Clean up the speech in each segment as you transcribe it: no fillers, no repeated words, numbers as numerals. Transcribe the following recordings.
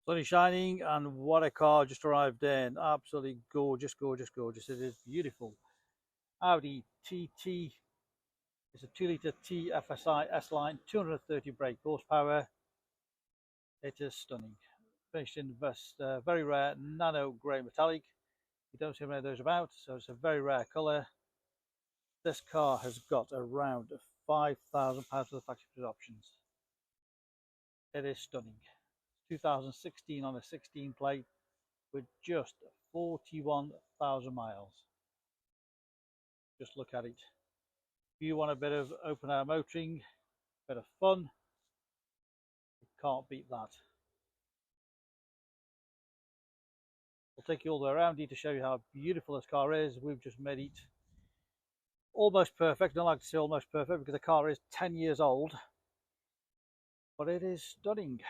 Sun is shining, and what a car just arrived in. Absolutely gorgeous, gorgeous, gorgeous. It is beautiful. Audi TT. It's a 2-litre T FSI S line, 230 brake horsepower. It is stunning. Finished in this very rare Nano Grey metallic. You don't see many of those about, so it's a very rare colour. This car has got around £5,000 worth of factory options. It is stunning. 2016 on a 16 plate with just 41,000 miles. Just look at it. If you want a bit of open air motoring, a bit of fun, you can't beat that. We'll take you all the way around here to show you how beautiful this car is. We've just made it almost perfect. I don't like to say almost perfect because the car is 10 years old, but it is stunning.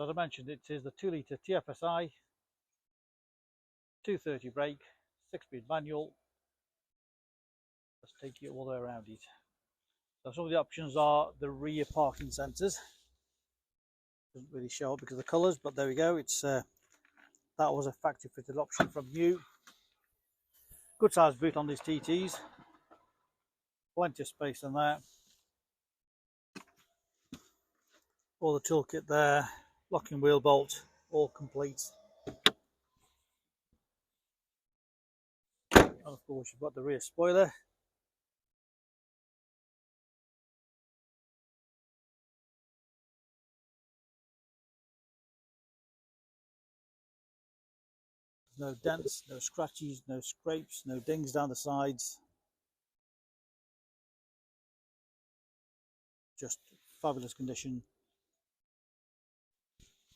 As I mentioned, it is the 2-litre TFSI, 230 brake, 6-speed manual. Let's take you all the way around it. So some of the options are the rear parking sensors. Doesn't really show up because of the colours, but there we go. It's that was a factory fitted option from new. Good size boot on these TTs. Plenty of space in there. All the toolkit there. Locking wheel bolt, all complete. And of course you've got the rear spoiler. No dents, no scratches, no scrapes, no dings down the sides. Just fabulous condition.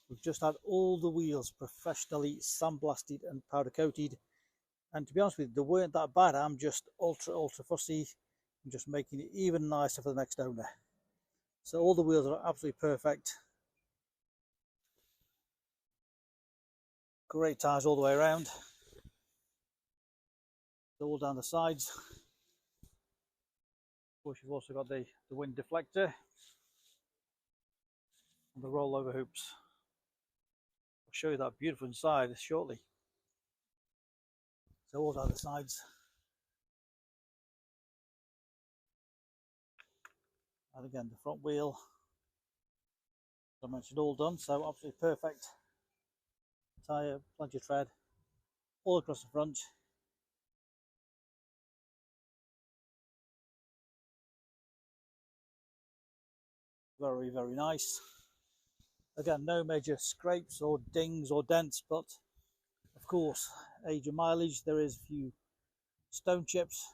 We've just had all the wheels professionally sandblasted and powder coated. And to be honest with you, they weren't that bad. I'm just ultra fussy. I'm just making it even nicer for the next owner. So all the wheels are absolutely perfect. Great tyres all the way around. They're all down the sides. Of course, you've also got the wind deflector and the rollover hoops. I'll show you that beautiful inside shortly. So all down the sides. And again, the front wheel, as I mentioned, all done. So absolutely perfect. Tyre, plenty of tread, all across the front. Very, very nice. Again, no major scrapes or dings or dents, but of course, age of mileage, there is a few stone chips,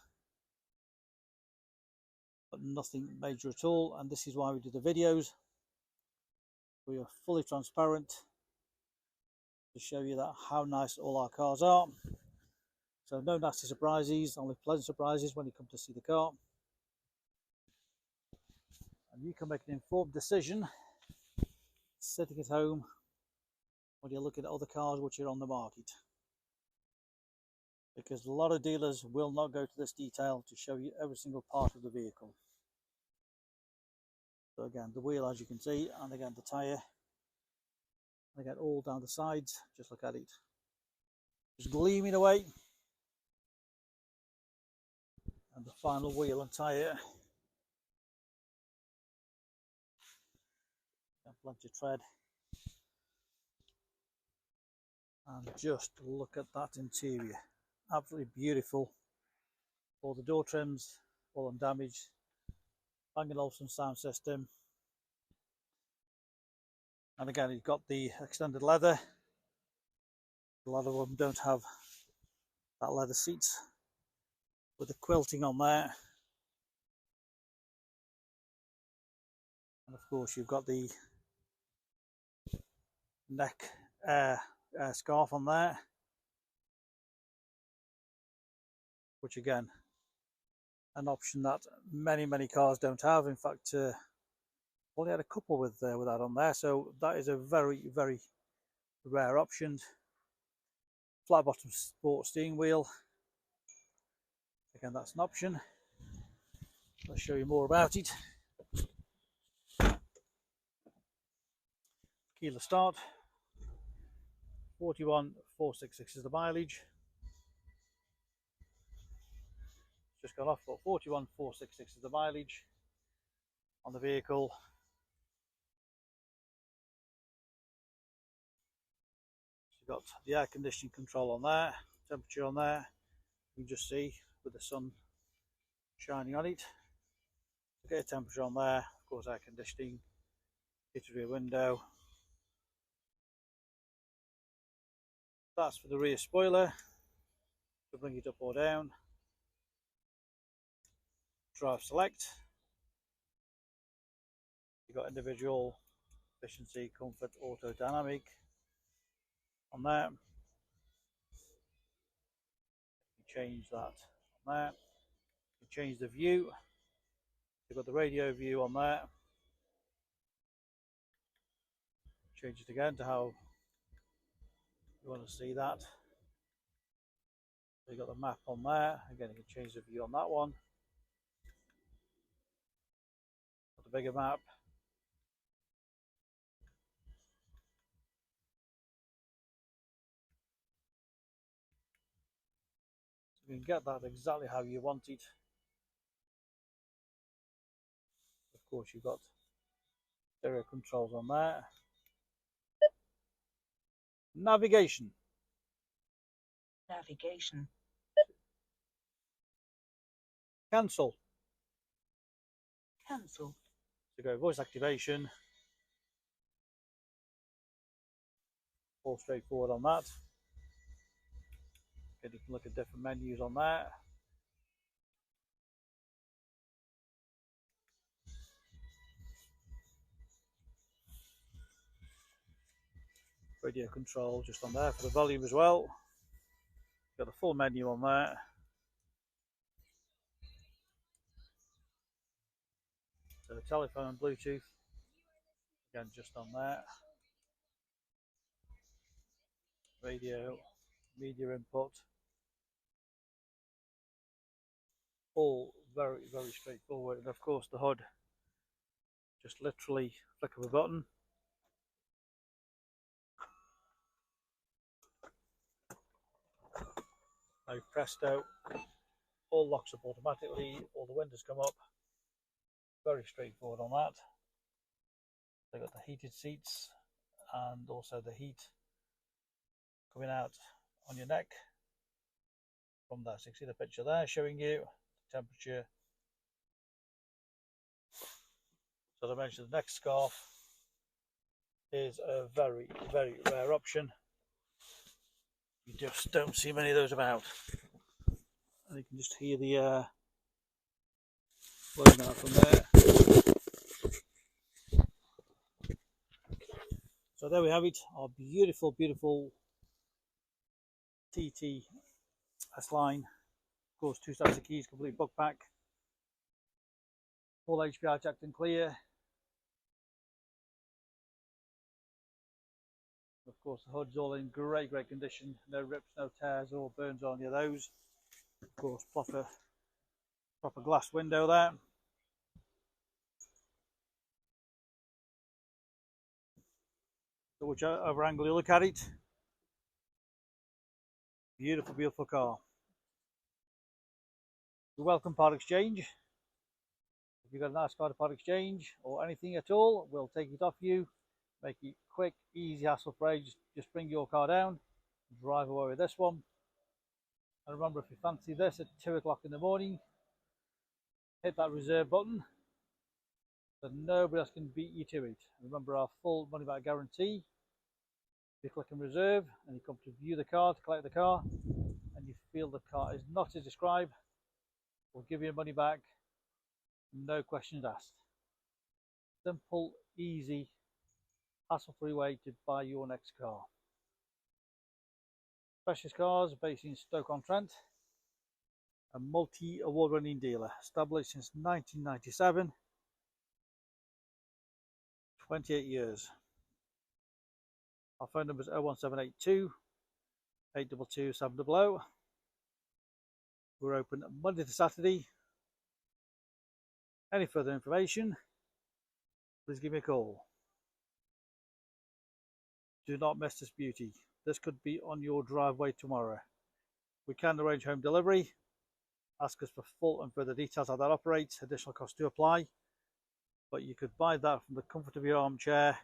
but nothing major at all. And this is why we do the videos. We are fully transparent to show you that how nice all our cars are. So no nasty surprises, only pleasant surprises when you come to see the car. And you can make an informed decision sitting at home when you're looking at other cars which are on the market, because a lot of dealers will not go to this detail to show you every single part of the vehicle. So again, the wheel, as you can see, and again the tyre, and again all down the sides. Just look at it, just gleaming away. And the final wheel and tyre, plenty of tread. And just look at that interior, absolutely beautiful. All the door trims, all undamaged. Bang & Olufsen sound system. And again, you've got the extended leather. A lot of them don't have that leather seats with the quilting on there. And of course, you've got the neck scarf on there, which again, an option that many cars don't have. In fact, only had a couple with that on there, so that is a very rare option. Flat bottom sport steering wheel, again that's an option. Let's show you more about it. Keyless start. 41,466 is the mileage. Just gone off, but 41,466 is the mileage on the vehicle. So you've got the air conditioning control on there, temperature on there. You can just see with the sun shining on it. Get a temperature on there, of course air conditioning, heated rear window. That's for the rear spoiler, to bring it up or down. Drive select. You've got individual, efficiency, comfort, auto, dynamic on there. You change that on there. You change the view. You've got the radio view on there. Change it again to how you want to see that. So you've got the map on there. Again, you can change the view on that one. Got the bigger map. So you can get that exactly how you want it. Of course, you've got stereo controls on there. Navigation. Navigation. Cancel. Cancel. So go voice activation. All straightforward on that. Okay, you can look at different menus on there. Radio control just on there for the volume as well. Got the full menu on there. So the telephone and Bluetooth, again just on there. Radio, media input. All very, very straightforward. And of course the HUD, just literally flick of a button. Now presto, all locks up automatically, all the windows come up. Very straightforward on that. They've got the heated seats and also the heat coming out on your neck from that. So you can see the picture there showing you the temperature. So as I mentioned, the neck scarf is a very, very rare option. You just don't see many of those about. And you can just hear the blowing out from there. So there we have it, our beautiful, beautiful TT S line. Of course, 2 sets of keys, complete book pack. Full HPI checked and clear. Of course, the hood's all in great, great condition. No rips, no tears, or burns on any of those. Of course, proper glass window there. So whichever angle you look at it, beautiful, beautiful car. We welcome part exchange. If you've got a nice car to part exchange or anything at all, we'll take it off you, make it quick, easy, hassle-free. Just bring your car down, drive away with this one. And remember, if you fancy this at 2 o'clock in the morning, hit that reserve button so nobody else can beat you to it. Remember our full money back guarantee. If you click on reserve and you come to view the car, to collect the car, and you feel the car is not as described, we'll give you your money back, no questions asked. Simple, easy, hassle-free way to buy your next car. Specialist Cars based in Stoke-on-Trent, a multi-award-winning dealer, established since 1997, 28 years. Our phone number is 01782 822 700. We're open Monday to Saturday. Any further information, please give me a call. Do not miss this beauty. This could be on your driveway tomorrow. We can arrange home delivery. Ask us for full and further details how that operates. Additional costs do apply, but you could buy that from the comfort of your armchair,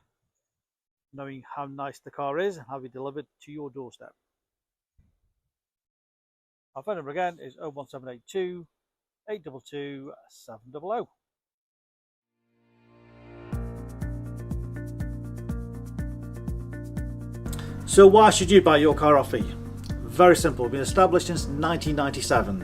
knowing how nice the car is and have it delivered to your doorstep. Our phone number again is 01782 822 700. So why should you buy your car off me? Very simple. We've been established since 1997,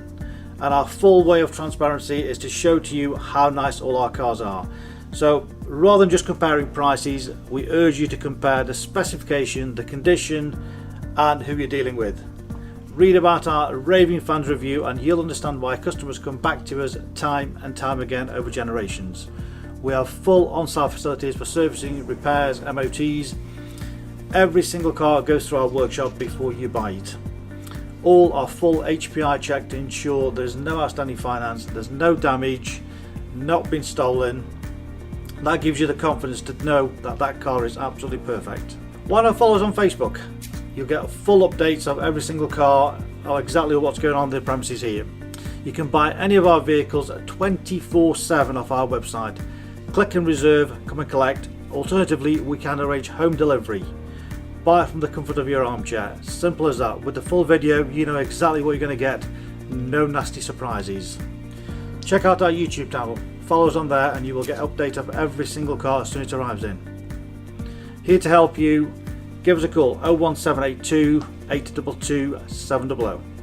and our full way of transparency is to show to you how nice all our cars are. So rather than just comparing prices, we urge you to compare the specification, the condition, and who you're dealing with. Read about our raving fans review and you'll understand why customers come back to us time and time again over generations. We have full on-site facilities for servicing, repairs, MOTs. Every single car goes through our workshop before you buy it. All are full HPI checked to ensure there's no outstanding finance, there's no damage, not been stolen. That gives you the confidence to know that that car is absolutely perfect. Why not follow us on Facebook? You'll get full updates of every single car, or exactly what's going on in the premises here. You can buy any of our vehicles 24/7 off our website. Click and reserve, come and collect. Alternatively, we can arrange home delivery. Buy it from the comfort of your armchair. Simple as that. With the full video, you know exactly what you're going to get. No nasty surprises. Check out our YouTube channel. Follow us on there and you will get updates of every single car as soon as it arrives in. Here to help you. Give us a call 01782 822 700.